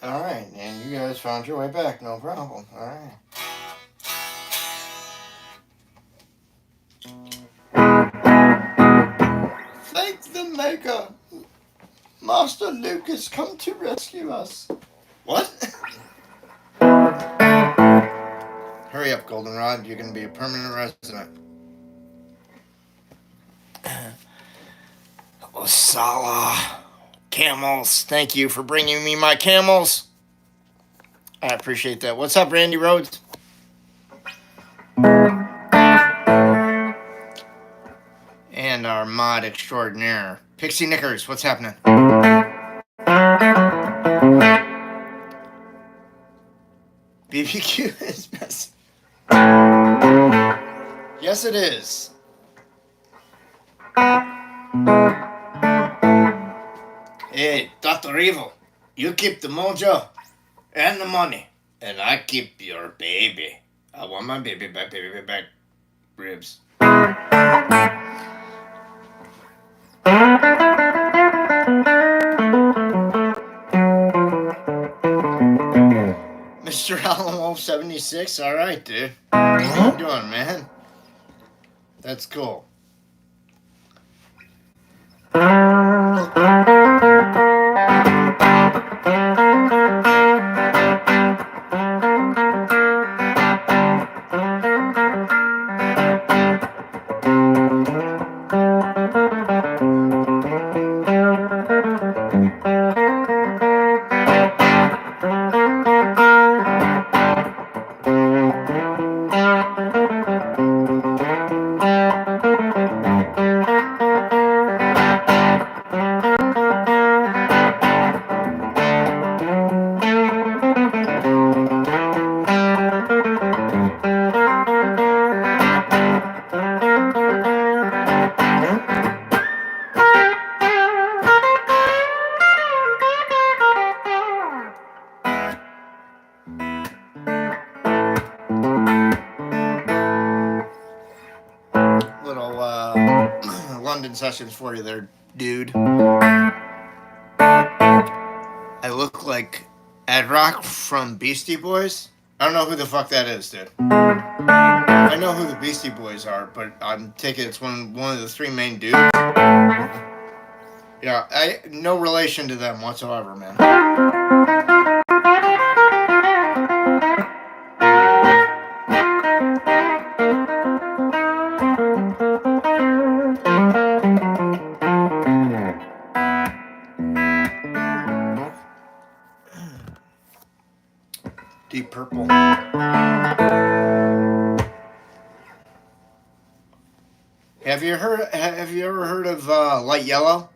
Alright, and you guys found your way back, no problem. Alright. Thank the Maker! Master Luke has come to rescue us. What? Hurry up, Goldenrod. You're going to be a permanent resident. Osala. Camels. Thank you for bringing me my camels. I appreciate that. What's up, Randy Rhodes? And our mod extraordinaire, Pixie Knickers. What's happening? BBQ is best. Yes, it is. Hey, Dr. Evil, you keep the mojo and the money, and I keep your baby. I want my baby back ribs. Mr. Alamo 76, all right, dude. How you doing, man? That's cool. Sessions for you there, dude. I look like Ed Rock from Beastie Boys. I don't know who the fuck that is, dude. I know who the Beastie Boys are, but I'm taking it's one of the three main dudes. Yeah, no relation to them whatsoever, man. Deep Purple. Have you ever heard of Light Yellow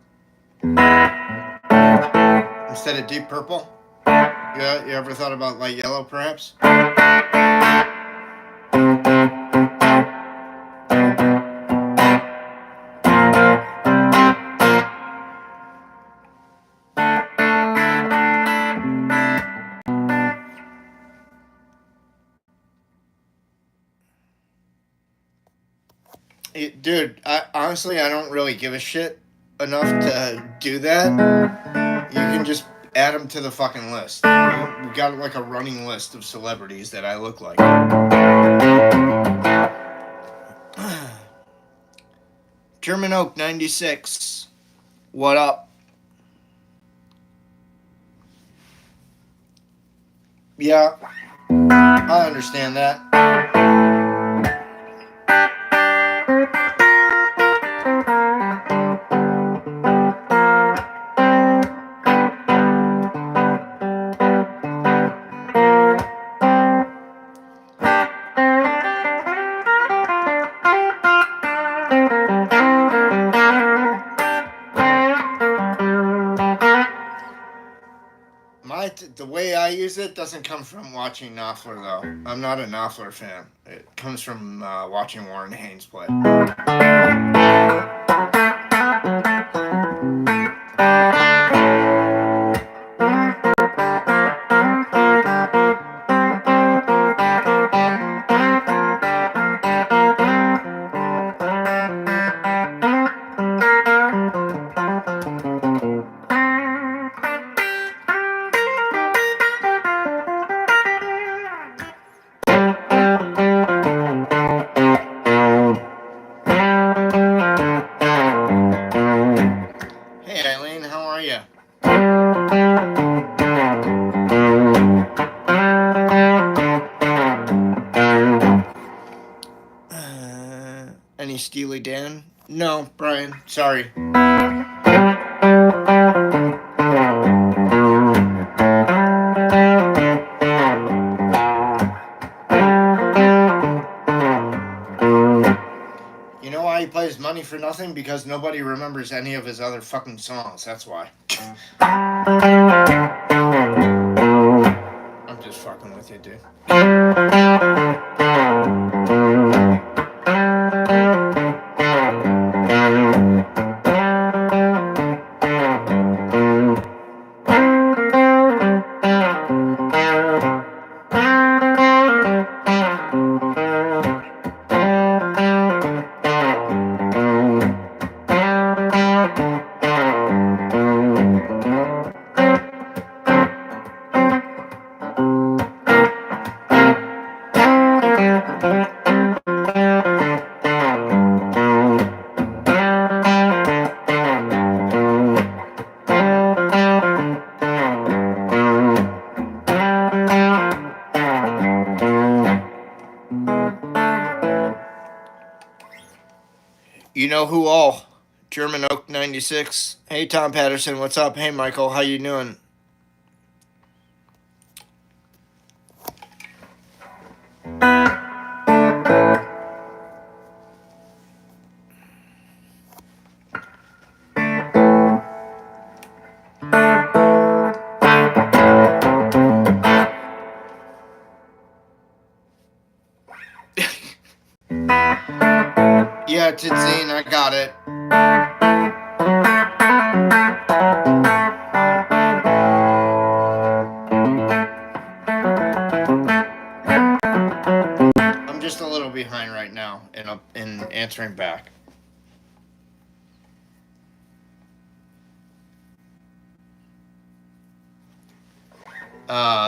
instead of Deep Purple? Yeah, you ever thought about Light Yellow, perhaps? Dude, honestly, I don't really give a shit enough to do that. You can just add them to the fucking list. We got like a running list of celebrities that I look like. German Oak 96. What up? Yeah, I understand that. The way I use it doesn't come from watching Knopfler, though. I'm not a Knopfler fan. It comes from watching Warren Haynes play. No, Brian. Sorry. You know why he plays Money for Nothing? Because nobody remembers any of his other fucking songs. That's why. I'm just fucking with you, dude. You know who all? German Oak 96. Hey, Tom Patterson, what's up? Hey, Michael, how you doing? Yeah, Titzine, I got it. I'm just a little behind right now in answering back.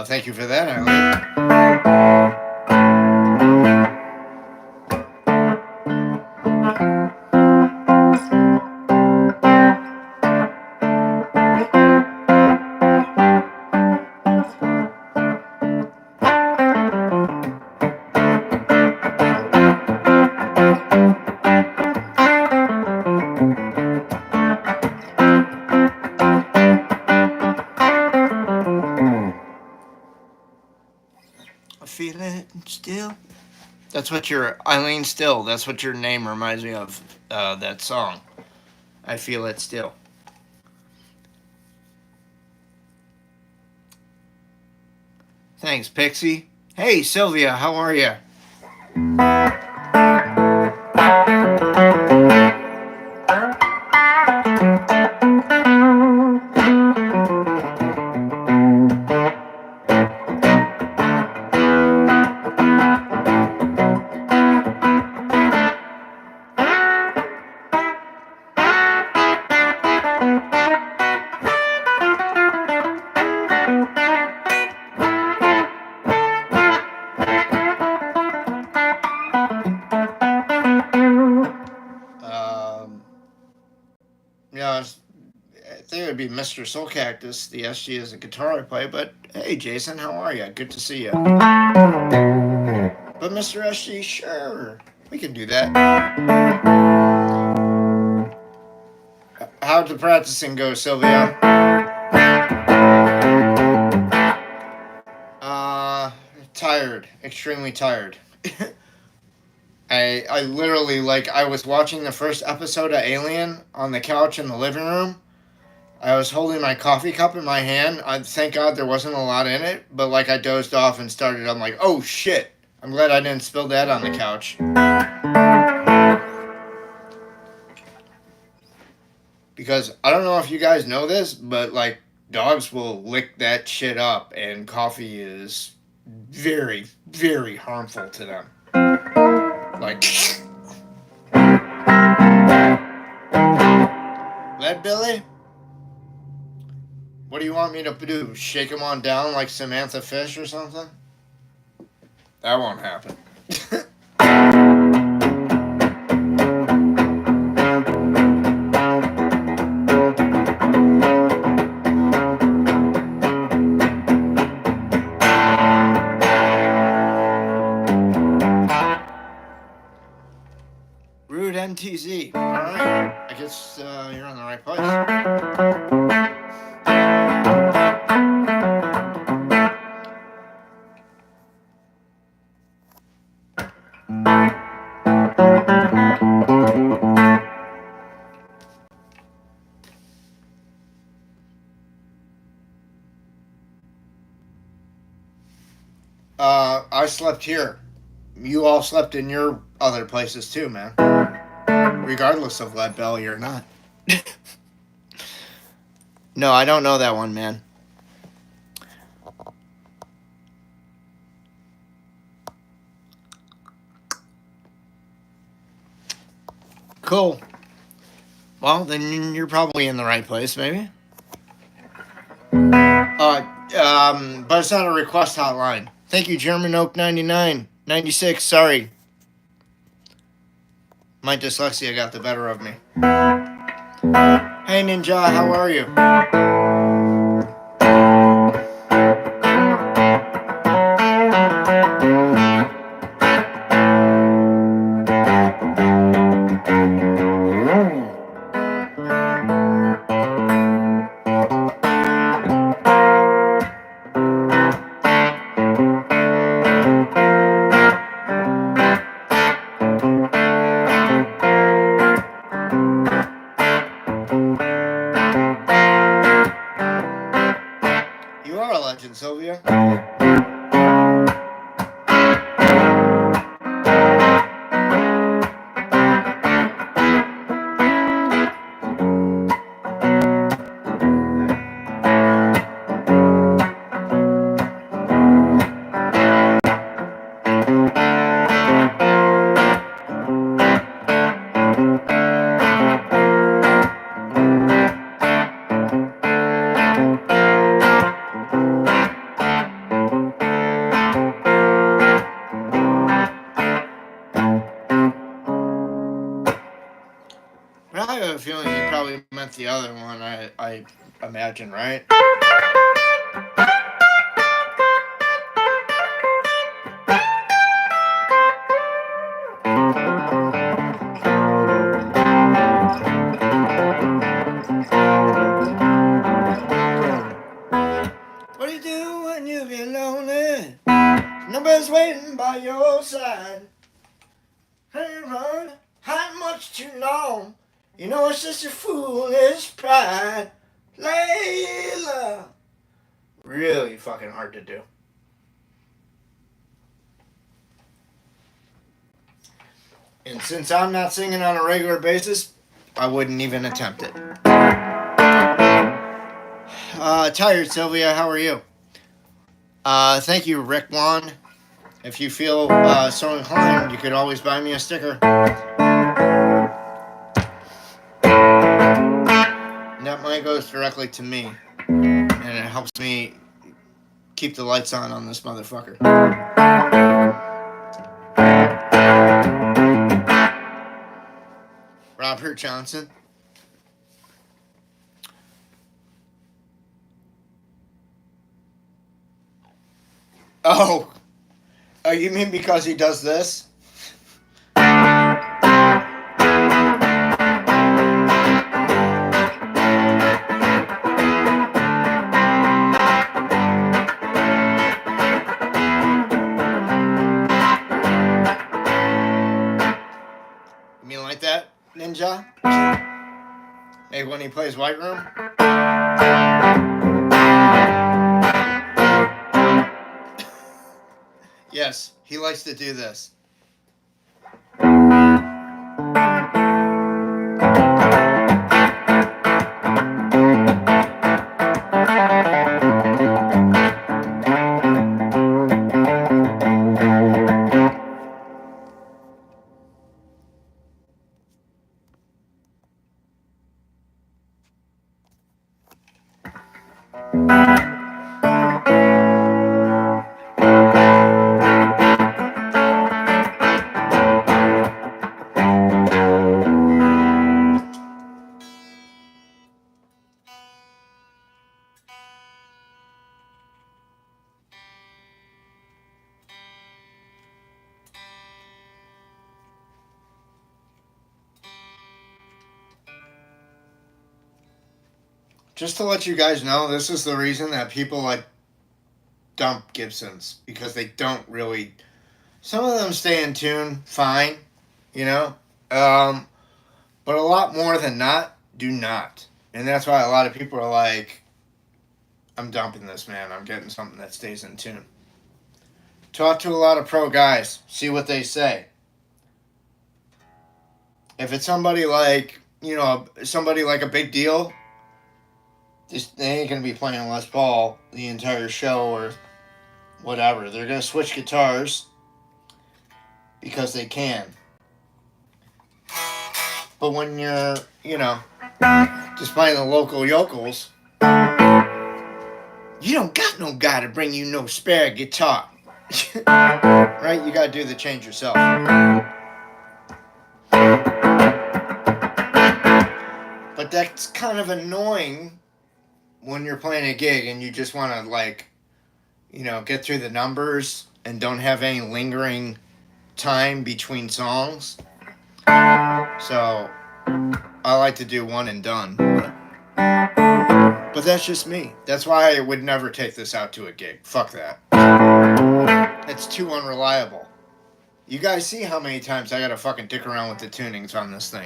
Thank you for that, Eileen. I feel it still. That's what your Eileen Still. That's what your name reminds me of. That song. I feel it still. Thanks, Pixie. Hey, Sylvia, how are you? Yeah, I think it would be Mr. Soulcactus. The SG is a guitar I play, but hey, Jason, how are you? Good to see you. But Mr. SG, sure, we can do that. How'd the practicing go, Sylvia? Tired, extremely tired. I literally, like, I was watching the first episode of Alien on the couch in the living room. I was holding my coffee cup in my hand. Thank God there wasn't a lot in it, but like I dozed off and started. I'm like, oh shit! I'm glad I didn't spill that on the couch. Because I don't know if you guys know this, but like dogs will lick that shit up, and coffee is very, very harmful to them. Like, Lead Billy? What do you want me to do? Shake him on down like Samantha Fish or something? That won't happen. Rude MTZ. Alright, I guess you're in the right place. I slept here. You all slept in your other places too, man. Regardless of lead belly or not. No, I don't know that one, man. Cool. Well, then you're probably in the right place, maybe. But it's not a request hotline. Thank you, German Oak 99, 96. Sorry, my dyslexia got the better of me. Hey, Ninja, how are you? You are a legend, Sylvia. But I have a feeling you probably meant the other one, I imagine, right? What do you do when you get lonely? Nobody's waiting by your side. Hey, run, hide much too long. You know it's just your foolish pride. Layla. Really fucking hard to do. And since I'm not singing on a regular basis, I wouldn't even attempt it. Tired, Sylvia, how are you? Thank you, Rick Wand. If you feel so inclined, you could always buy me a sticker. And that money goes directly to me. And it helps me keep the lights on this motherfucker. Robert Johnson. Oh, you mean because he does this? You mean like that, Ninja? Maybe when he plays White Room? Yes, he likes to do this. Just to let you guys know, this is the reason that people like dump Gibsons, because they don't really. Some of them stay in tune fine, you know, but a lot more than not do not, and that's why a lot of people are like, "I'm dumping this, man. I'm getting something that stays in tune." Talk to a lot of pro guys, see what they say. If it's somebody like, you know, somebody like a big deal, they ain't gonna be playing Les Paul the entire show or whatever. They're gonna switch guitars because they can. But when you're, you know, just playing the local yokels, you don't got no guy to bring you no spare guitar. Right? You gotta do the change yourself. But that's kind of annoying when you're playing a gig and you just want to, like, you know, get through the numbers and don't have any lingering time between songs. So I like to do one and done. But that's just me. That's why I would never take this out to a gig. Fuck that. It's too unreliable. You guys see how many times I gotta fucking dick around with the tunings on this thing.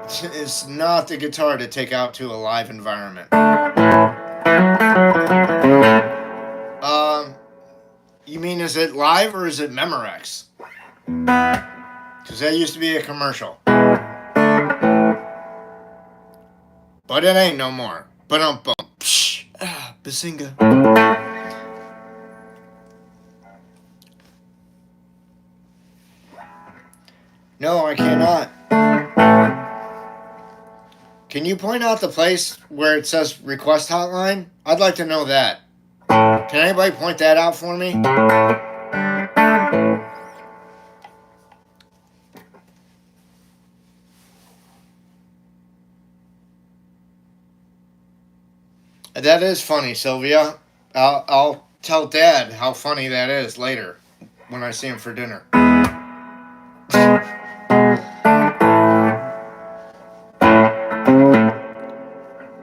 It's not the guitar to take out to a live environment. You mean, is it live or is it Memorex? Because that used to be a commercial. But it ain't no more. Ba-dum-bum. Psh. Bazinga. No, I cannot. Can you point out the place where it says request hotline? I'd like to know that. Can anybody point that out for me? That is funny, Sylvia. I'll tell Dad how funny that is later when I see him for dinner.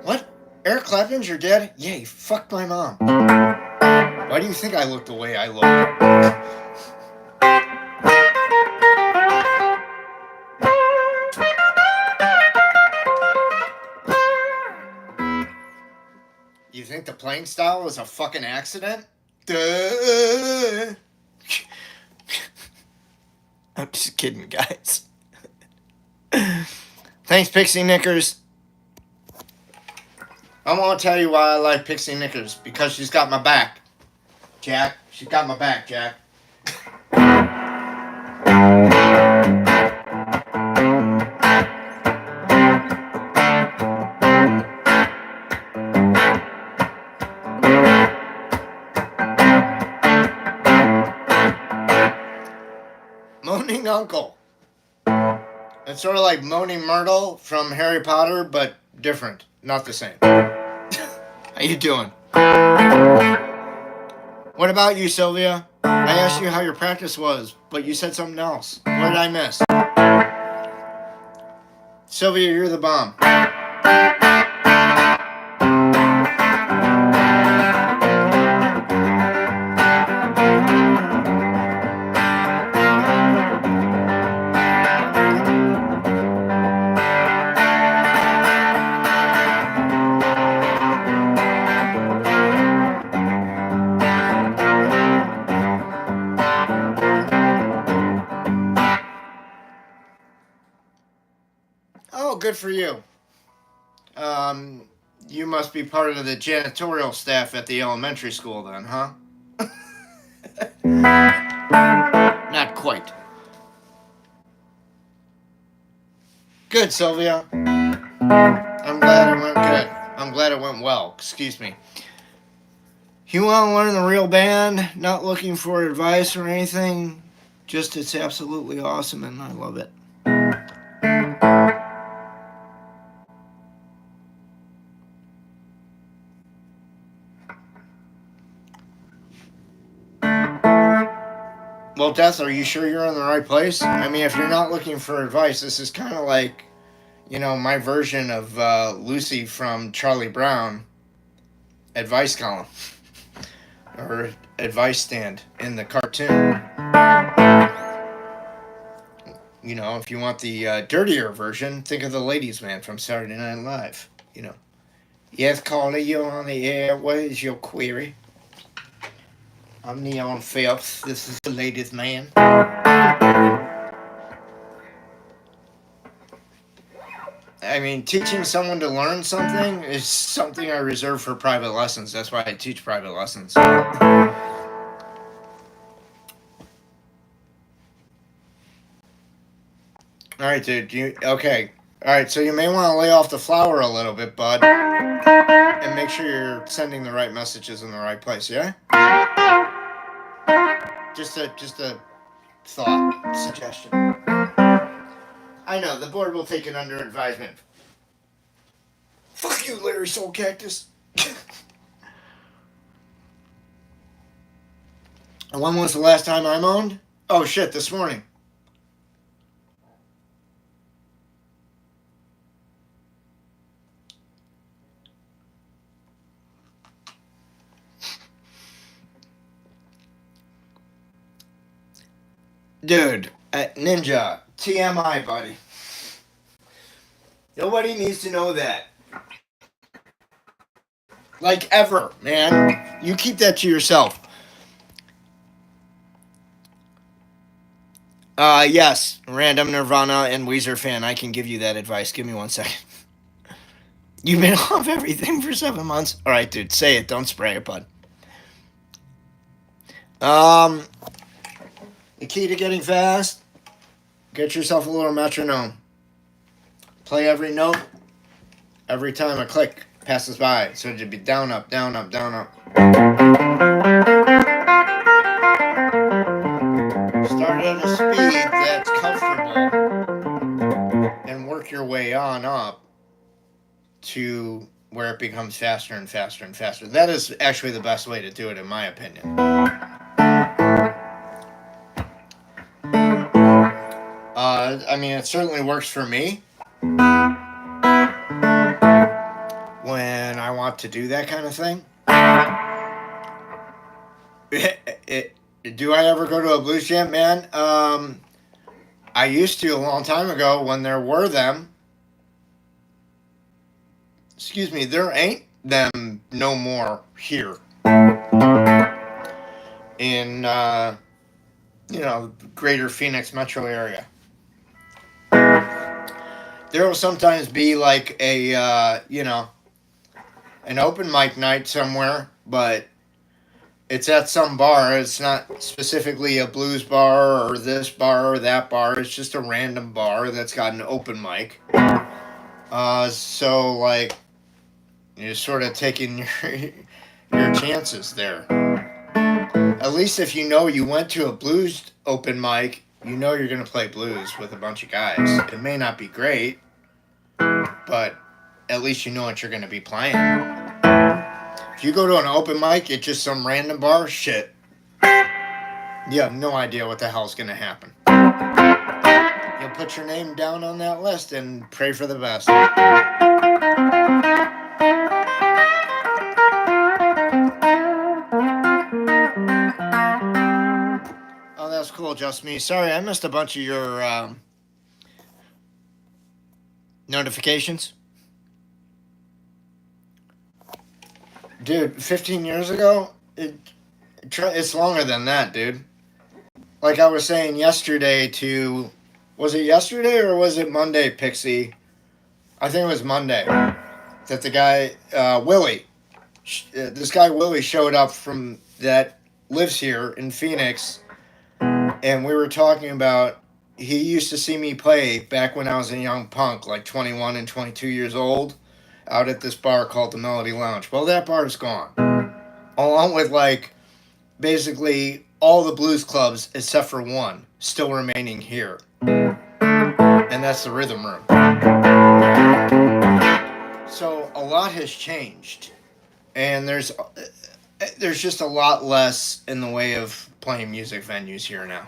What? Eric Clapton's your dad? Yeah, he fucked my mom. Why do you think I look the way I look? You think the playing style was a fucking accident? Duh. I'm just kidding, guys. Thanks, Pixie Knickers. I want to tell you why I like Pixie Knickers. Because she's got my back, Jack. She's got my back, Jack. Moaning Uncle. It's sort of like Moaning Myrtle from Harry Potter, but different. Not the same. How you doing? What about you, Sylvia? I asked you how your practice was, but you said something else. What did I miss? Sylvia, you're the bomb. Oh, good for you. You must be part of the janitorial staff at the elementary school then, huh? Not quite. Good, Sylvia. I'm glad it went good. I'm glad it went well. Excuse me. You want to learn the real band? Not looking for advice or anything. Just it's absolutely awesome and I love it. Well, Death, are you sure you're in the right place? I mean, if you're not looking for advice, this is kind of like, my version of Lucy from Charlie Brown advice column or advice stand in the cartoon. If you want the dirtier version, think of the ladies' man from Saturday Night Live. Yes, caller, you're on the air. What is your query? I'm Neon Phelps. This is the ladies' man. I mean, teaching someone to learn something is something I reserve for private lessons. That's why I teach private lessons. All right, dude. Okay. All right, so you may want to lay off the flour a little bit, bud, and make sure you're sending the right messages in the right place. Yeah. Just a thought, suggestion. I know the board will take it under advisement. Fuck you, Larry Soulcactus. When was the last time I moaned? Oh shit, this morning. Dude, Ninja, TMI, buddy. Nobody needs to know that. Like, ever, man. You keep that to yourself. Yes, random Nirvana and Weezer fan. I can give you that advice. Give me 1 second. You've been off everything for 7 months? Alright, dude, say it. Don't spray it, bud. The key to getting fast, get yourself a little metronome. Play every note every time a click passes by. So it'd be down, up, down, up, down, up. Start at a speed that's comfortable and work your way on up to where it becomes faster and faster and faster. That is actually the best way to do it, in my opinion. I mean, it certainly works for me when I want to do that kind of thing. Do I ever go to a blues jam, man? I used to a long time ago when there were them. Excuse me, there ain't them no more here in greater Phoenix metro area. There will sometimes be like a an open mic night somewhere, but it's at some bar. It's not specifically a blues bar or this bar or that bar. It's just a random bar that's got an open mic. So like you're sort of taking your chances there. At least if you went to a blues open mic, you're going to play blues with a bunch of guys. It may not be great, but at least you know what you're going to be playing. If you go to an open mic at just some random bar, shit, you have no idea what the hell's going to happen. You'll put your name down on that list and pray for the best. Oh, that's cool, just me. Sorry, I missed a bunch of your notifications. Dude, 15 years ago, it's longer than that, dude. Like I was saying yesterday was it yesterday or was it Monday, Pixie? I think it was Monday. That the guy, Willie, this guy Willie showed up that lives here in Phoenix. And we were talking about, he used to see me play back when I was a young punk, like 21 and 22 years old, out at this bar called the Melody Lounge. Well, that bar is gone. Along with, like, basically all the blues clubs, except for one, still remaining here. And that's the Rhythm Room. So, a lot has changed. And there's just a lot less in the way of playing music venues here now.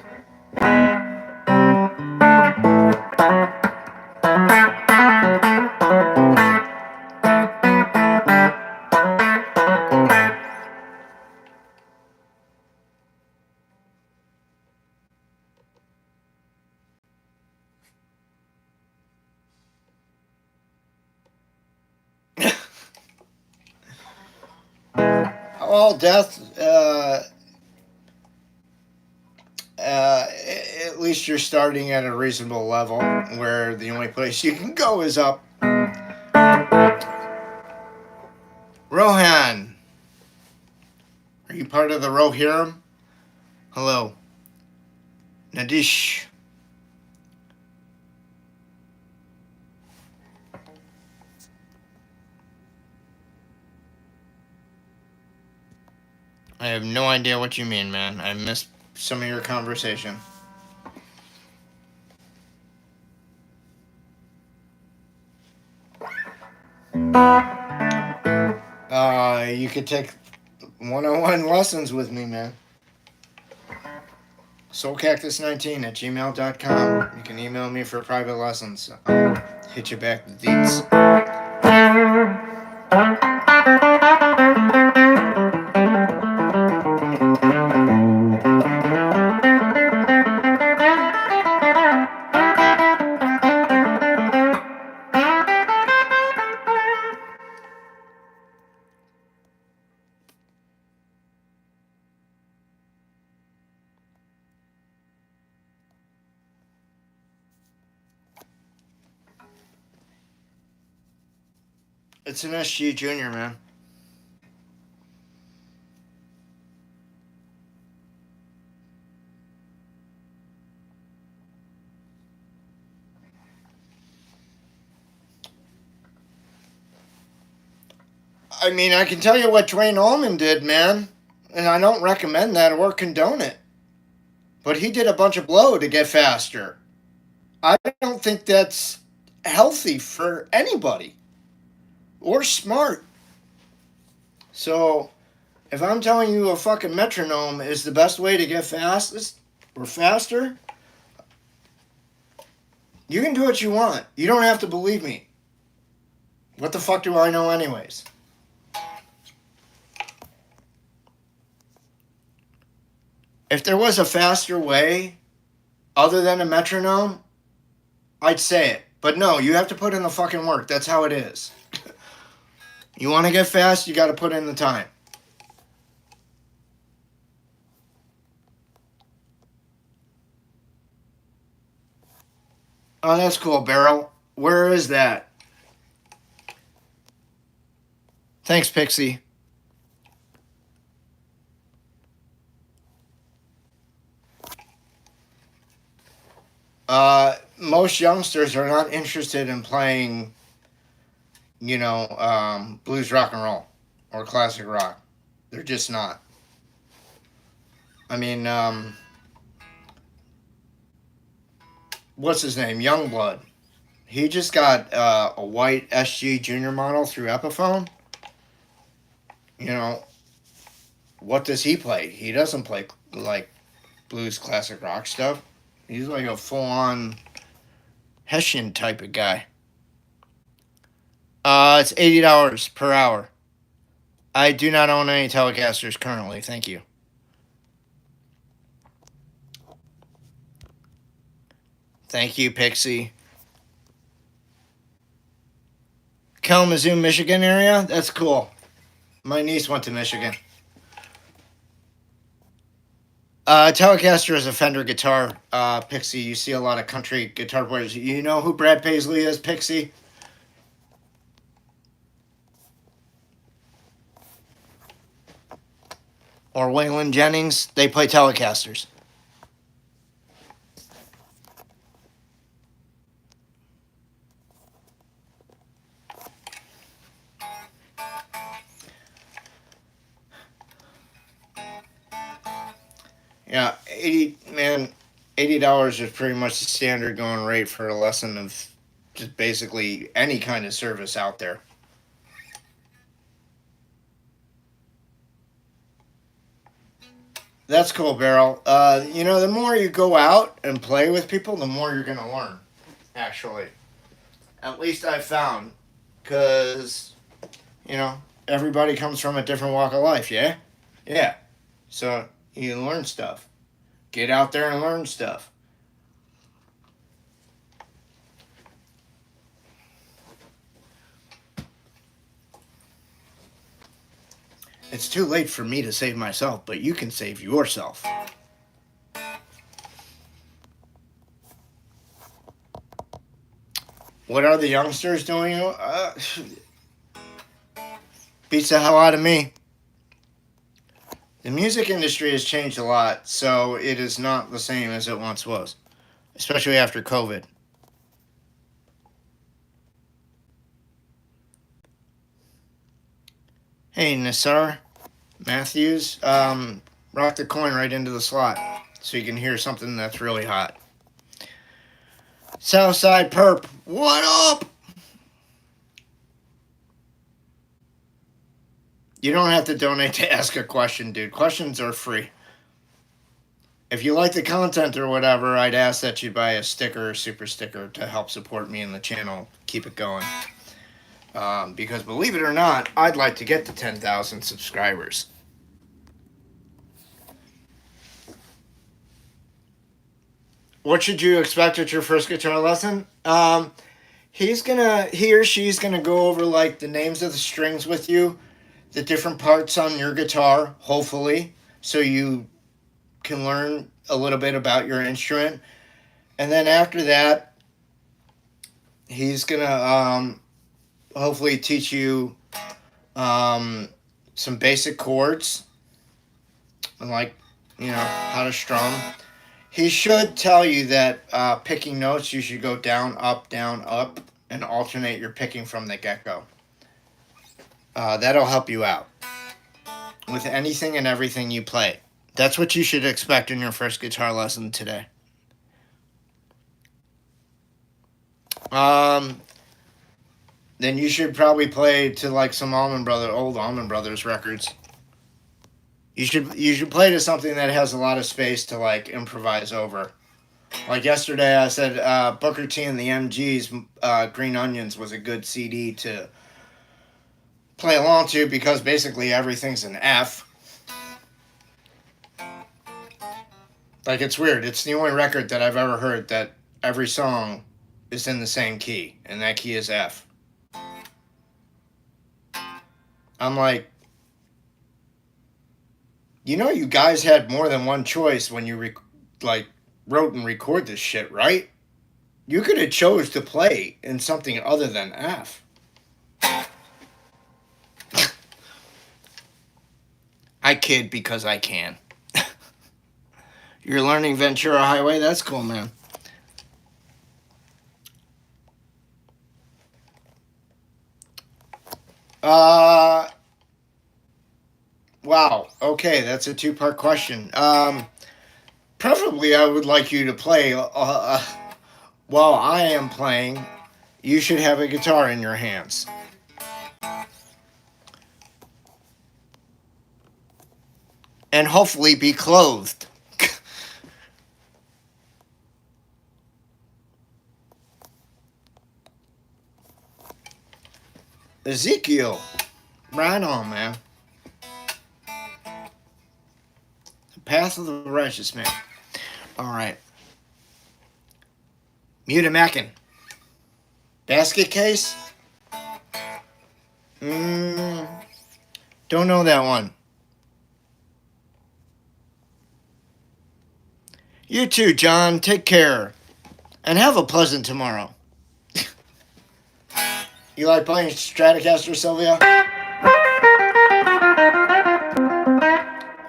Well, death. At least you're starting at a reasonable level, where the only place you can go is up. Rohan, are you part of the Rohirrim? Hello. Nadish. I have no idea what you mean, man. I missed some of your conversation. You could take 101 lessons with me, man. Soulcactus19@gmail.com. You can email me for private lessons. I'll hit you back with deets. It's an SG Junior, man. I mean, I can tell you what Dwayne Allman did, man. And I don't recommend that or condone it. But he did a bunch of blow to get faster. I don't think that's healthy for anybody or smart. So, if I'm telling you a fucking metronome is the best way to get fastest or faster, you can do what you want. You don't have to believe me. What the fuck do I know anyways? If there was a faster way other than a metronome, I'd say it. But no, you have to put in the fucking work. That's how it is. You want to get fast, you got to put in the time. Oh, that's cool, Beryl. Where is that? Thanks, Pixie. Most youngsters are not interested in playing, blues rock and roll or classic rock. They're just not. I mean, what's his name? Youngblood. He just got a white SG Junior model through Epiphone. What does he play? He doesn't play like blues classic rock stuff. He's like a full-on Hessian type of guy. It's $80 per hour. I do not own any Telecasters currently. Thank you. Thank you, Pixie. Kalamazoo, Michigan area? That's cool. My niece went to Michigan. Telecaster is a Fender guitar. Pixie, you see a lot of country guitar players. You know who Brad Paisley is, Pixie? Or Waylon Jennings? They play Telecasters. Yeah, $80 is pretty much the standard going rate for a lesson of just basically any kind of service out there. That's cool, Beryl. The more you go out and play with people, the more you're going to learn, actually. At least I found. Because, everybody comes from a different walk of life, yeah? Yeah. So you learn stuff. Get out there and learn stuff. It's too late for me to save myself, but you can save yourself. What are the youngsters doing? Beats the hell out of me. The music industry has changed a lot, so it is not the same as it once was, especially after COVID. Hey, Nassar Matthews, rock the coin right into the slot so you can hear something that's really hot. Southside Perp, what up? You don't have to donate to ask a question, dude. Questions are free. If you like the content or whatever, I'd ask that you buy a sticker or super sticker to help support me and the channel. Keep it going. Because believe it or not, I'd like to get to 10,000 subscribers. What should you expect at your first guitar lesson? He or she's gonna go over like the names of the strings with you, the different parts on your guitar, hopefully, so you can learn a little bit about your instrument. And then after that, he's gonna hopefully teach you some basic chords and like, how to strum. He should tell you that picking notes, you should go down, up, and alternate your picking from the get-go. That'll help you out with anything and everything you play. That's what you should expect in your first guitar lesson today. Then you should probably play to like some old Allman Brothers records. You should play to something that has a lot of space to like improvise over. Like yesterday, I said Booker T and the MG's Green Onions was a good CD to play along to because basically everything's an F. Like, it's weird. It's the only record that I've ever heard that every song is in the same key, and that key is F. I'm like, you guys had more than one choice when you wrote and record this shit, right? You could have chose to play in something other than F. I kid because I can. You're learning Ventura Highway? That's cool, man. Wow. Okay, that's a two-part question. Preferably, I would like you to play while I am playing. You should have a guitar in your hands. And hopefully be clothed. Ezekiel. Right on, man. The path of the righteous man. Alright. Mutamakin. Basket case? Don't know that one. You too, John. Take care. And have a pleasant tomorrow. You like playing Stratocaster, Sylvia?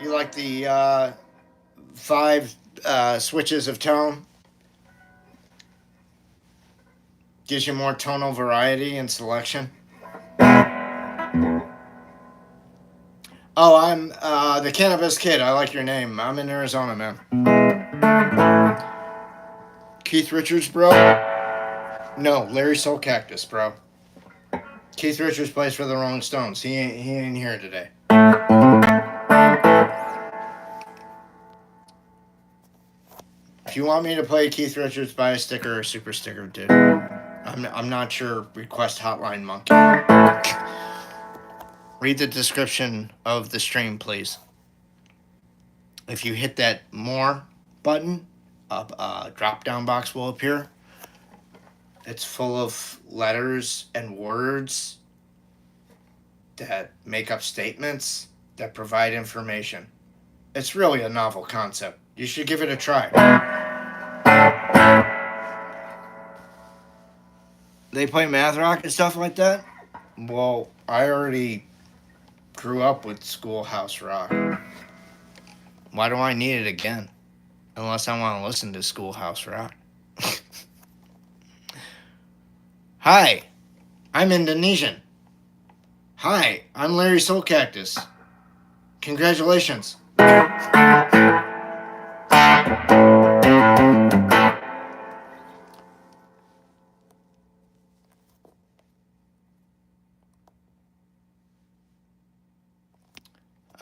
You like the 5 switches of tone? Gives you more tonal variety and selection. Oh, I'm the Cannabis Kid. I like your name. I'm in Arizona, man. Keith Richards, bro? No, Larry Soulcactus, bro. Keith Richards plays for the Rolling Stones. He ain't here today. If you want me to play Keith Richards, buy a sticker or super sticker, dude. I'm not sure. Request Hotline Monkey. Read the description of the stream, please. If you hit that more button, a drop-down box will appear. It's full of letters and words that make up statements. that provide information. It's really a novel concept. You should give it a try. They play math rock and stuff like that? Well, I already grew up with Schoolhouse Rock. Why do I need it again? Unless I want to listen to Schoolhouse Rock. Hi, I'm Indonesian. Hi, I'm Larry Soulcactus. Congratulations.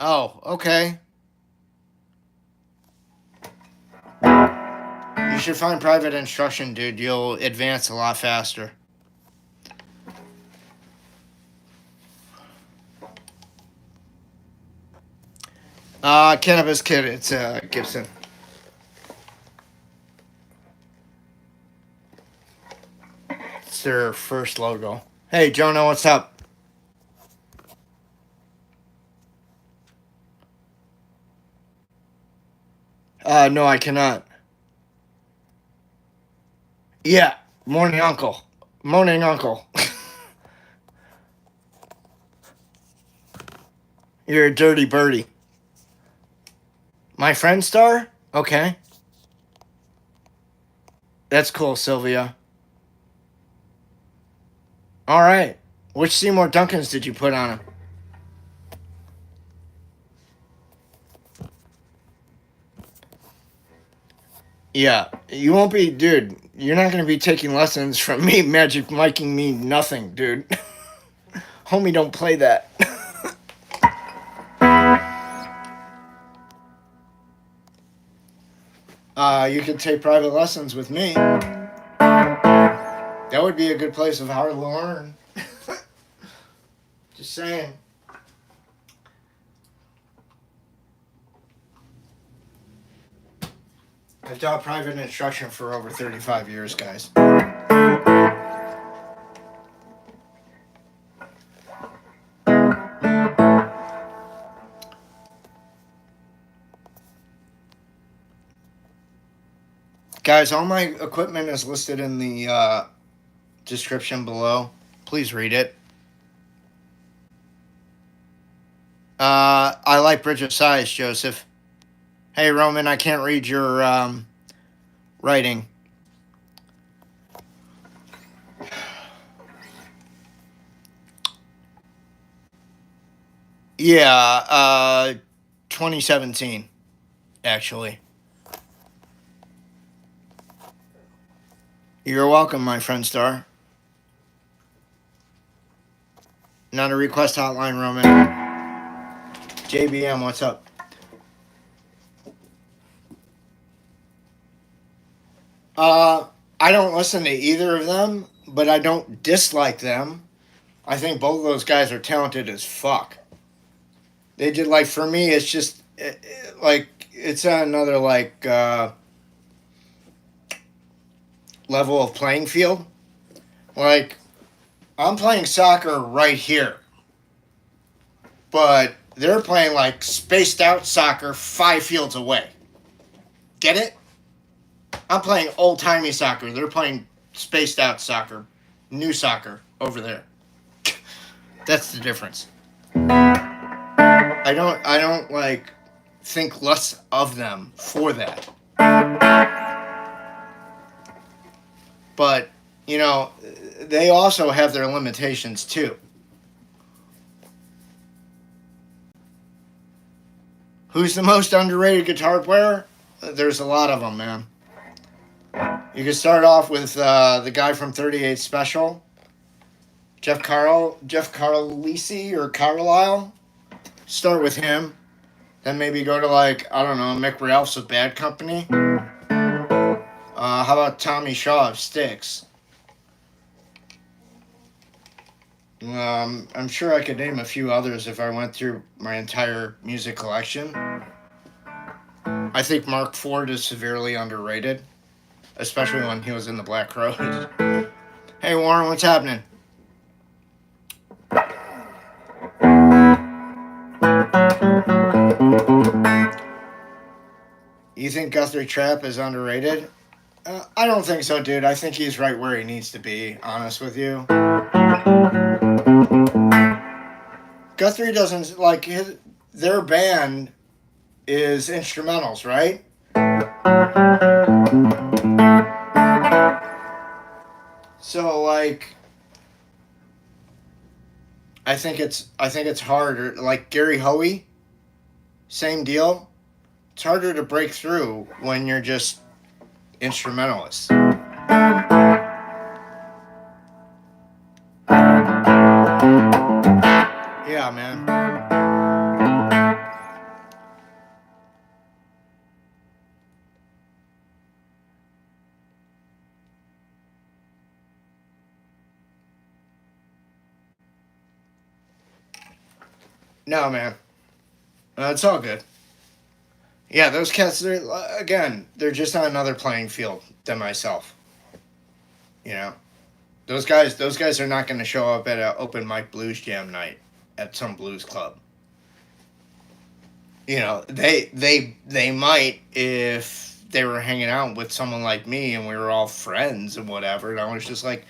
Oh, okay. You should find private instruction, dude. You'll advance a lot faster. Cannabis Kid, it's Gibson. It's their first logo. Hey, Jonah, what's up? No, I cannot. Yeah, morning, uncle. Morning, uncle. You're a dirty birdie. My friend star? Okay. That's cool, Sylvia. All right. Which Seymour Duncans did you put on him? Yeah, you won't be, dude. You're not gonna be taking lessons from me, magic miking me nothing, dude. Homie, don't play that. You could take private lessons with me. That would be a good place of how to learn. Just saying. I've taught private instruction for over 35 years, guys. Guys, all my equipment is listed in the description below. Please read it. I like Bridge of Sighs, Joseph. Hey, Roman, I can't read your writing. Yeah, 2017, actually. You're welcome, my friend Star. Not a request hotline, Roman. JBM, what's up? I don't listen to either of them, but I don't dislike them. I think both of those guys are talented as fuck. They did, like, for me, it's just, like, it's another, like, level of playing field. Like, I'm playing soccer right here, but they're playing, like, spaced out soccer 5 fields away. Get it? I'm playing old-timey soccer. They're playing spaced out soccer, new soccer over there. That's the difference. I don't like think less of them for that. But, you know, they also have their limitations too. Who's the most underrated guitar player? There's a lot of them, man. You can start off with the guy from 38 Special, Jeff Carlisi or Carlisle. Start with him. Then maybe go to, like, I don't know, Mick Ralphs of Bad Company. How about Tommy Shaw of Styx? I'm sure I could name a few others if I went through my entire music collection. I think Mark Ford is severely underrated, especially when he was in the Black Crowes. Hey, Warren, what's happening? You think Guthrie Trapp is underrated? I don't think so, dude. I think he's right where he needs to be, honest with you. Guthrie doesn't, like, their band is instrumentals, right? So, like, I think it's harder. Like Gary Hoey, same deal. It's harder to break through when you're just instrumentalists. Yeah, man. No, man. It's all good. Yeah, those cats, they're just on another playing field than myself. You know? Those guys are not going to show up at an open mic blues jam night at some blues club. You know, they might if they were hanging out with someone like me and we were all friends and whatever, and I was just like,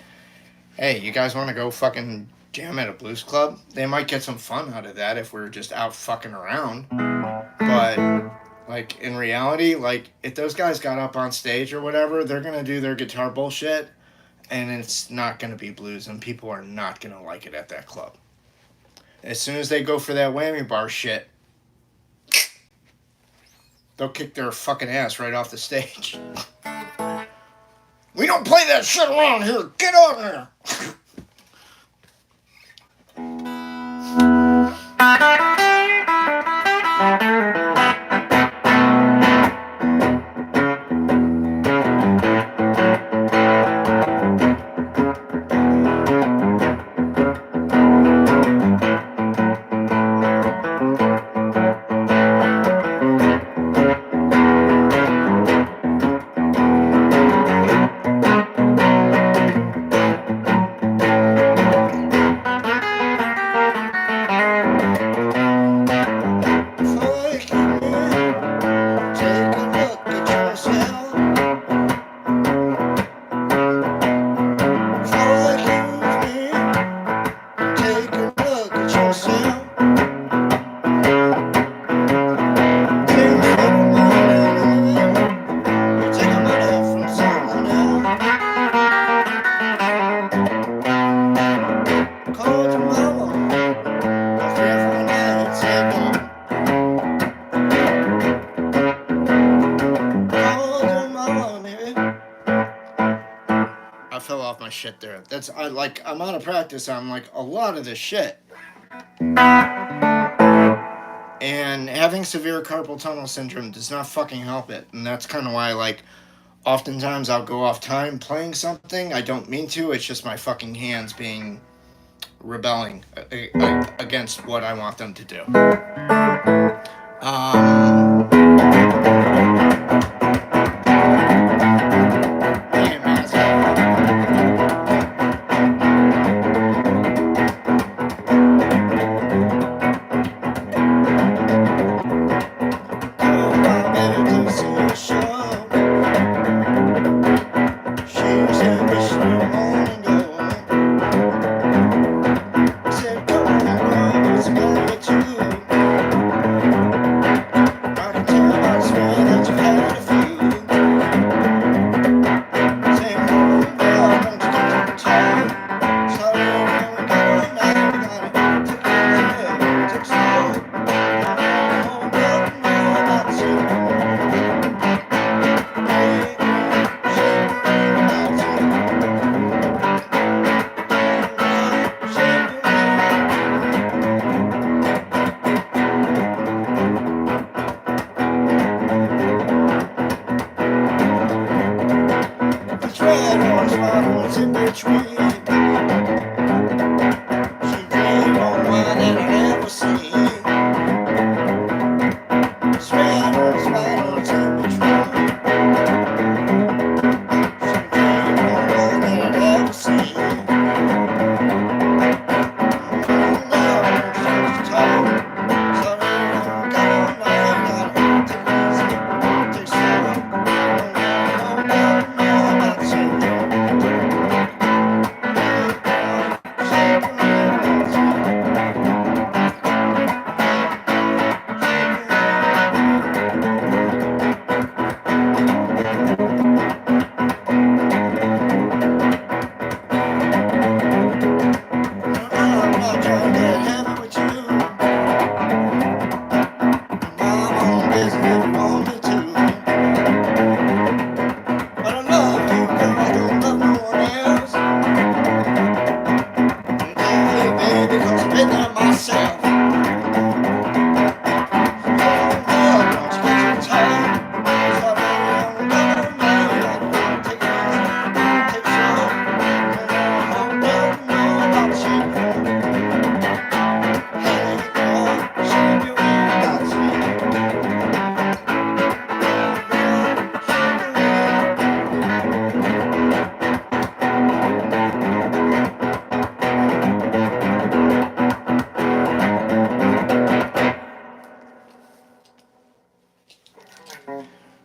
hey, you guys want to go fucking jam at a blues club? They might get some fun out of that if we're just out fucking around. But, like, in reality, like, if those guys got up on stage or whatever, they're going to do their guitar bullshit, and it's not going to be blues, and people are not going to like it at that club. As soon as they go for that whammy bar shit, they'll kick their fucking ass right off the stage. We don't play that shit around here. Get on there. Shit there. I'm out of practice on like a lot of this shit. And having severe carpal tunnel syndrome does not fucking help it. And that's kind of why, like, oftentimes I'll go off time playing something. I don't mean to. It's just my fucking hands being rebelling against what I want them to do.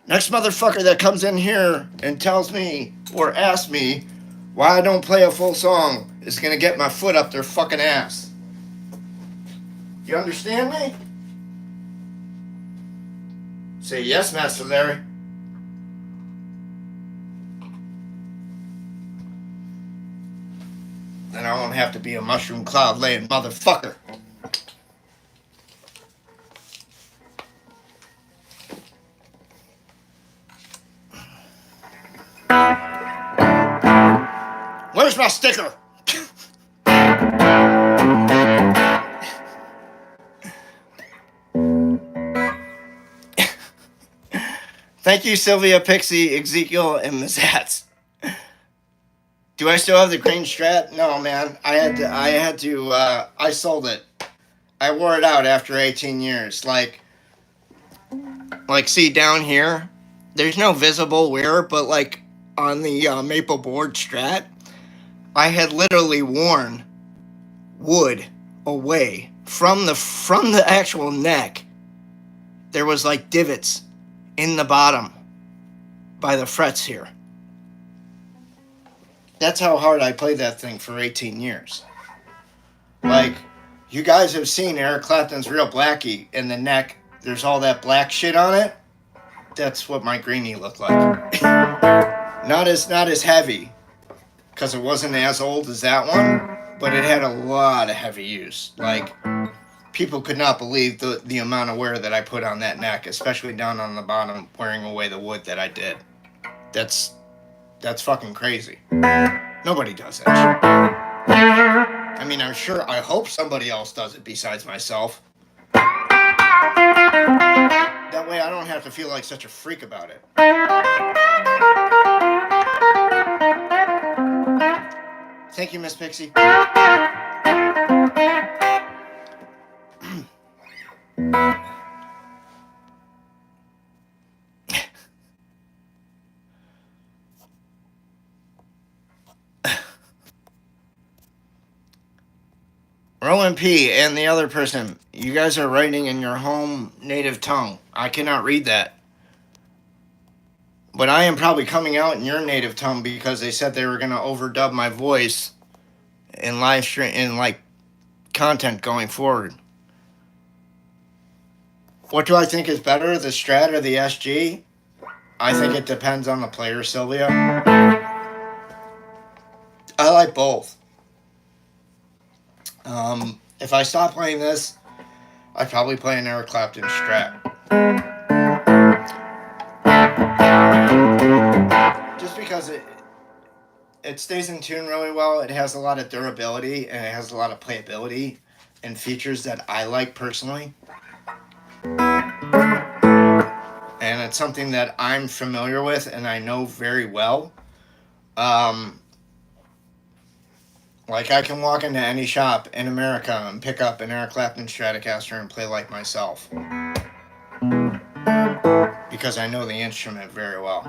Next motherfucker that comes in here and tells me or asks me why I don't play a full song is gonna get my foot up their fucking ass. You understand me? Say yes, Master Larry. Then I won't have to be a mushroom cloud laying motherfucker. Where's my sticker? Thank you, Sylvia, Pixie, Ezekiel, and Ms. Hats. Do I still have the green Strat? No, man. I sold it. I wore it out after 18 years. Like, see down here, there's no visible wear, but like on the maple board Strat, I had literally worn wood away from the actual neck. There was like divots in the bottom by the frets here. That's how hard I played that thing for 18 years. Like, you guys have seen Eric Clapton's Real Blackie in the neck. There's all that black shit on it. That's what my greenie looked like. Not as heavy, because it wasn't as old as that one, but it had a lot of heavy use. Like, people could not believe the amount of wear that I put on that neck, especially down on the bottom, wearing away the wood that I did. That's fucking crazy. Nobody does that shit. I mean, I hope somebody else does it besides myself. That way I don't have to feel like such a freak about it. Thank you, Miss Pixie. Rowan P. and the other person, you guys are writing in your home native tongue. I cannot read that. But I am probably coming out in your native tongue because they said they were going to overdub my voice in live stream, in like content going forward. What do I think is better, the Strat or the SG? I think it depends on the player, Sylvia. I like both. If I stop playing this, I'd probably play an Eric Clapton Strat. Just because it stays in tune really well. It has a lot of durability and it has a lot of playability and features that I like personally. And it's something that I'm familiar with and I know very well. Like, I can walk into any shop in America and pick up an Eric Clapton Stratocaster and play like myself. Because I know the instrument very well.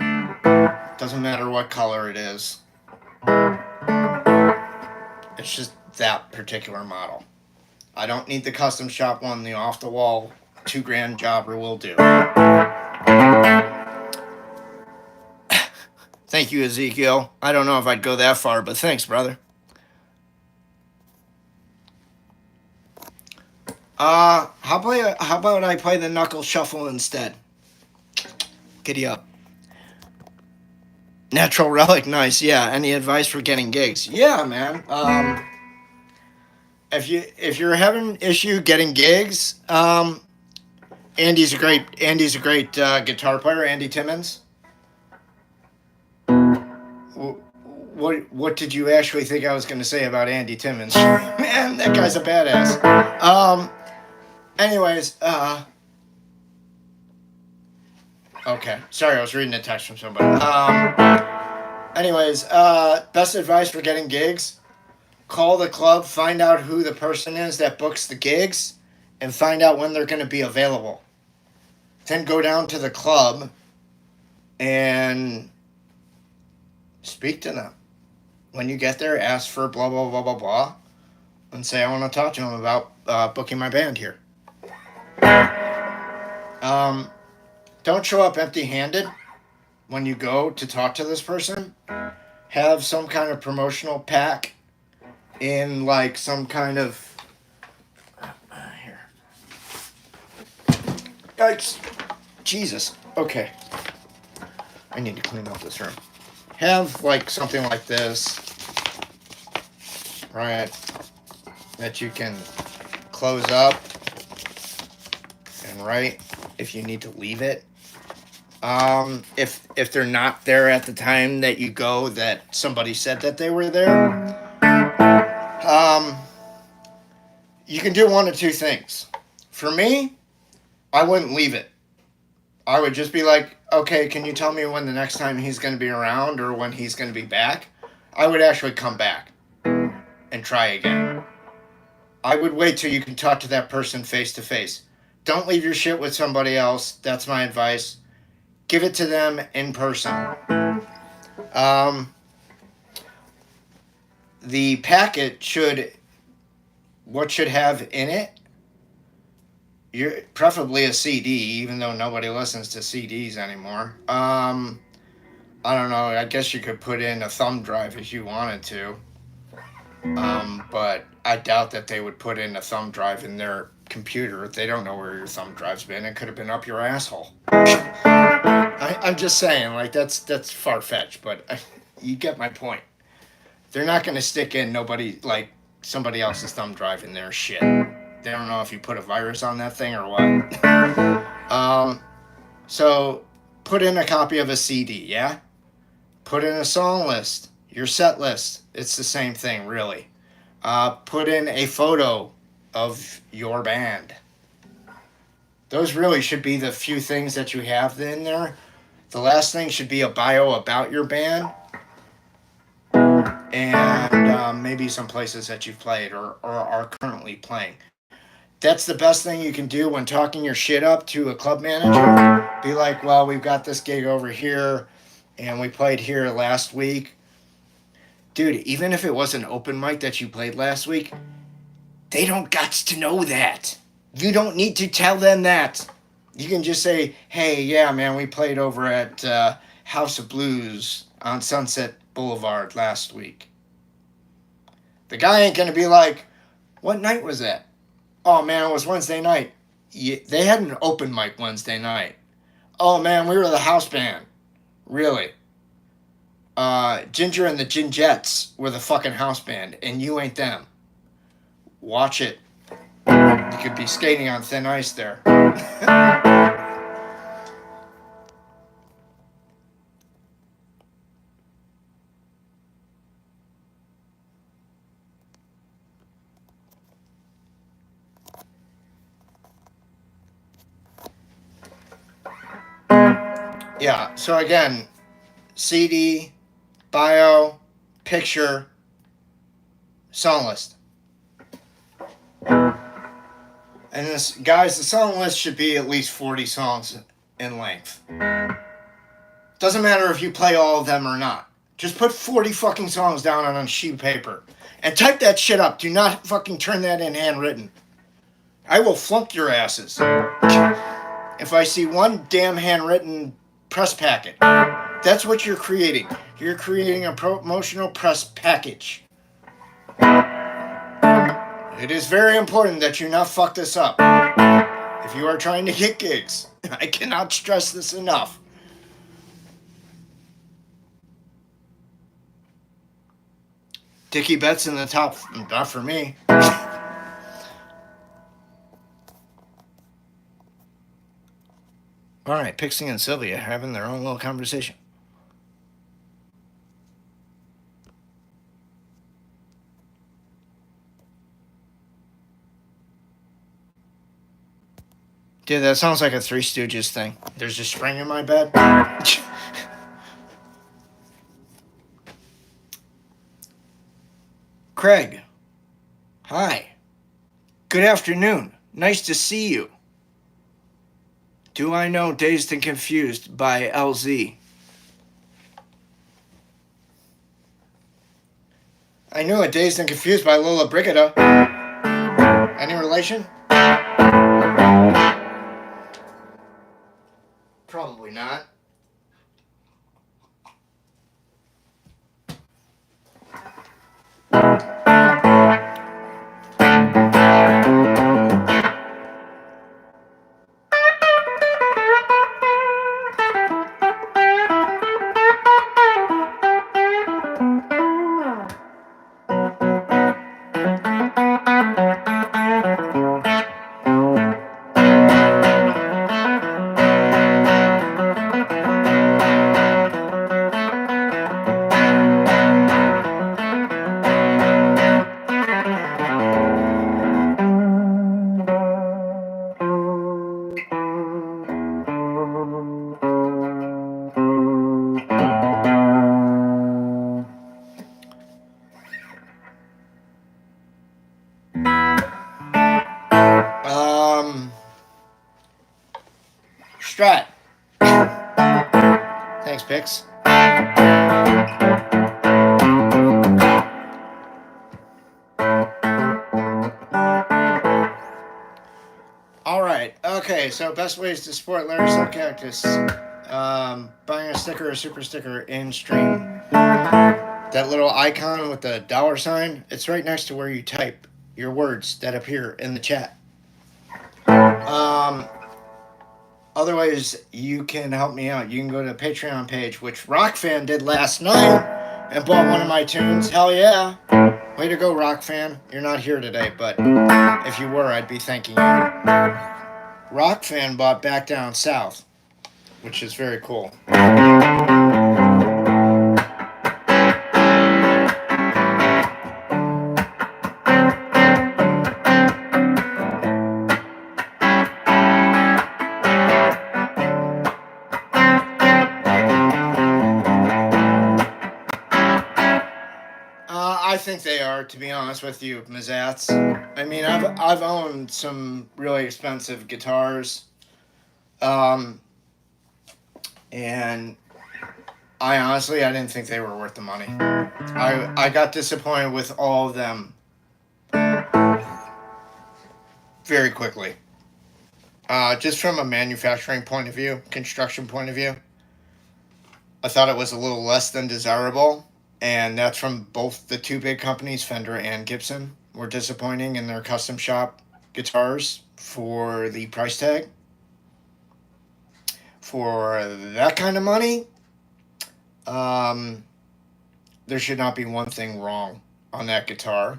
Doesn't matter what color it is. It's just that particular model. I don't need the custom shop one. The off-the-wall $2,000 jobber will do. Thank you, Ezekiel. I don't know if I'd go that far, but thanks, brother. How about I play the knuckle shuffle instead? Giddy up. Natural Relic, nice. Yeah, any advice for getting gigs? Yeah, man. if you're having issue getting gigs, Andy's a great guitar player. Andy Timmons. What did you actually think I was going to say about Andy Timmons? Man, that guy's a badass. Anyways, okay. Sorry, I was reading a text from somebody. Anyways, best advice for getting gigs: call the club, find out who the person is that books the gigs, and find out when they're going to be available. Then go down to the club and speak to them. When you get there, ask for blah, blah, blah, blah, blah, and say, I want to talk to them about booking my band here. Don't show up empty-handed when you go to talk to this person. Have some kind of promotional pack in, like, some kind of... here. Yikes. Jesus. Okay. I need to clean up this room. Have, like, something like this, right, that you can close up and write if you need to leave it. If they're not there at the time that you go, that somebody said that they were there, you can do one of two things. For me, I wouldn't leave it. I would just be like, okay, can you tell me when the next time he's going to be around or when he's going to be back? I would actually come back and try again. I would wait till you can talk to that person face to face. Don't leave your shit with somebody else. That's my advice. Give it to them in person. The packet what should have in it? Preferably a CD, even though nobody listens to CDs anymore. I don't know. I guess you could put in a thumb drive if you wanted to. But I doubt that they would put in a thumb drive in their computer. They don't know where your thumb drive's been. It could have been up your asshole. I'm just saying, like, that's far-fetched, but you get my point. They're not going to stick in somebody else's thumb drive in their shit. They don't know if you put a virus on that thing or what. So put in a copy of a CD, yeah? Put in a song list, your set list. It's the same thing, really. Put in a photo of your band. Those really should be the few things that you have in there. The last thing should be a bio about your band. And maybe some places that you've played or are currently playing. That's the best thing you can do when talking your shit up to a club manager. Be like, well, we've got this gig over here, and we played here last week. Dude, even if it was an open mic that you played last week, they don't got to know that. You don't need to tell them that. You can just say, hey, yeah, man, we played over at House of Blues on Sunset Boulevard last week. The guy ain't going to be like, what night was that? Oh, man, it was Wednesday night. Yeah, they had an open mic Wednesday night. Oh, man, we were the house band. Really? Ginger and the Gingettes were the fucking house band, and you ain't them. Watch it. You could be skating on thin ice there. Yeah, so again, CD, bio, picture, song list. And this, guys, the song list should be at least 40 songs in length. Doesn't matter if you play all of them or not. Just put 40 fucking songs down on a sheet of paper. And type that shit up. Do not fucking turn that in handwritten. I will flunk your asses. If I see one damn handwritten press packet. That's what you're creating. You're creating a promotional press package. It is very important that you not fuck this up. If you are trying to get gigs, I cannot stress this enough. Dickie Betts in the top, not for me. All right, Pixie and Sylvia having their own little conversation. Dude, that sounds like a Three Stooges thing. There's a spring in my bed. Craig. Hi. Good afternoon. Nice to see you. Do I know Dazed and Confused by LZ? I knew it, Dazed and Confused by Lola Brigida. Any relation? Probably not. Strat. Thanks, Pix. All right. Okay. So best ways to support Larry Soulcactus. Buying a sticker or super sticker in stream. That little icon with the dollar sign. It's right next to where you type your words that appear in the chat. Otherwise, you can help me out. You can go to the Patreon page, which Rockfan did last night, and bought one of my tunes. Hell yeah. Way to go, Rockfan. You're not here today, but if you were, I'd be thanking you. Rockfan bought Back Down South, which is very cool. I think they are, to be honest with you, Mazats. I mean, I've owned some really expensive guitars, and I didn't think they were worth the money. I got disappointed with all of them very quickly. Just from a manufacturing point of view, construction point of view, I thought it was a little less than desirable. And that's from both the two big companies, Fender and Gibson, were disappointing in their custom shop guitars for the price tag. For that kind of money, there should not be one thing wrong on that guitar.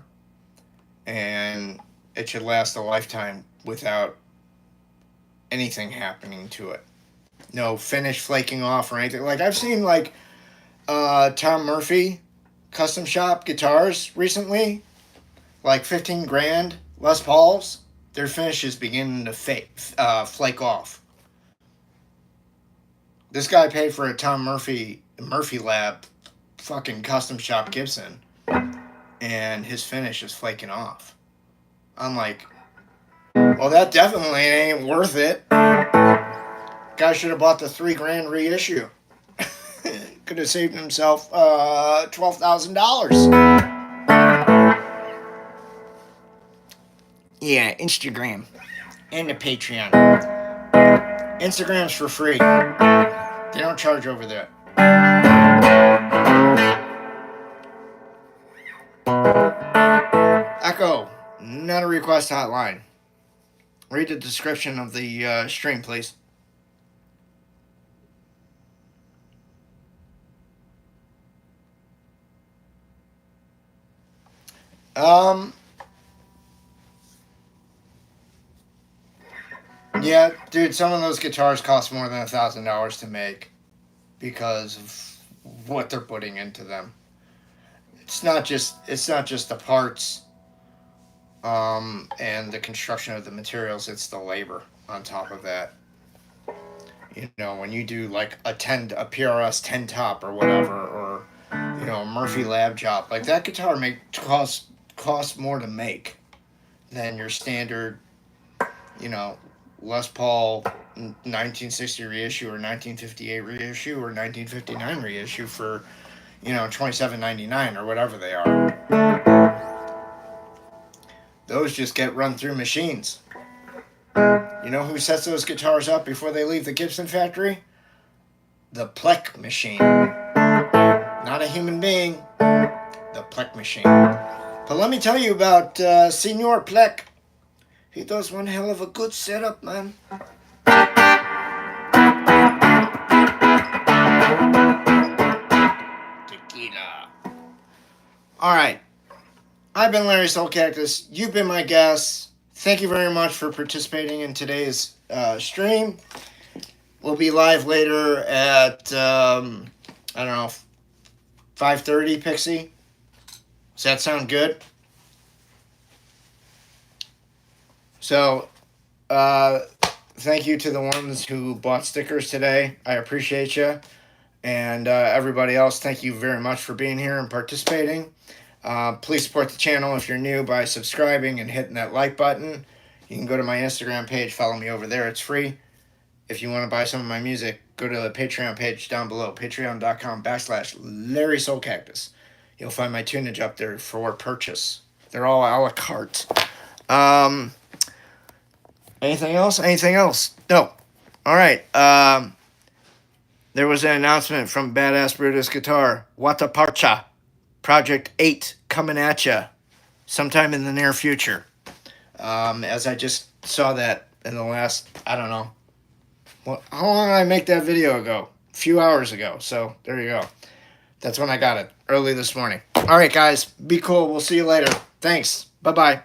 And it should last a lifetime without anything happening to it. No finish flaking off or anything. Like, I've seen, like, Tom Murphy custom shop guitars recently, like 15 grand Les Pauls. Their finish is beginning to flake off. This guy paid for a Tom Murphy Lab fucking custom shop Gibson, and his finish is flaking off. I'm like, well, that definitely ain't worth it. Guy should have bought the $3,000 reissue. Could have saved himself $12,000. Yeah, Instagram and the Patreon. Instagram's for free. They don't charge over there. Echo, not a request hotline. Read the description of the stream, please. Yeah, dude, some of those guitars cost more than $1,000 to make because of what they're putting into them. It's not just the parts and the construction of the materials, it's the labor on top of that. You know, when you do like a PRS 10 top or whatever, or you know, a Murphy Lab job, like that guitar costs more to make than your standard, you know, Les Paul 1960 reissue or 1958 reissue or 1959 reissue for, you know, $27.99 or whatever they are. Those just get run through machines. You know who sets those guitars up before they leave the Gibson factory? The Plek machine. Not a human being, the Plek machine. But let me tell you about Senor Plek. He does one hell of a good setup, man. Tequila. All right. I've been Larry Soulcactus. You've been my guest. Thank you very much for participating in today's stream. We'll be live later at, I don't know, 5:30, Pixie. Does that sound good? So, thank you to the ones who bought stickers today. I appreciate you. And everybody else, thank you very much for being here and participating. Please support the channel if you're new by subscribing and hitting that like button. You can go to my Instagram page, follow me over there. It's free. If you want to buy some of my music, go to the Patreon page down below, patreon.com/Larry Soulcactus. You'll find my tunage up there for purchase. They're all a la carte. Anything else? Anything else? No. All right. There was an announcement from Badass Brutus Guitar. Wata Parcha. Project 8 coming at ya sometime in the near future. As I just saw that in the last, I don't know. How long did I make that video ago? A few hours ago. So there you go. That's when I got it. Early this morning. All right, guys. Be cool. We'll see you later. Thanks. Bye-bye.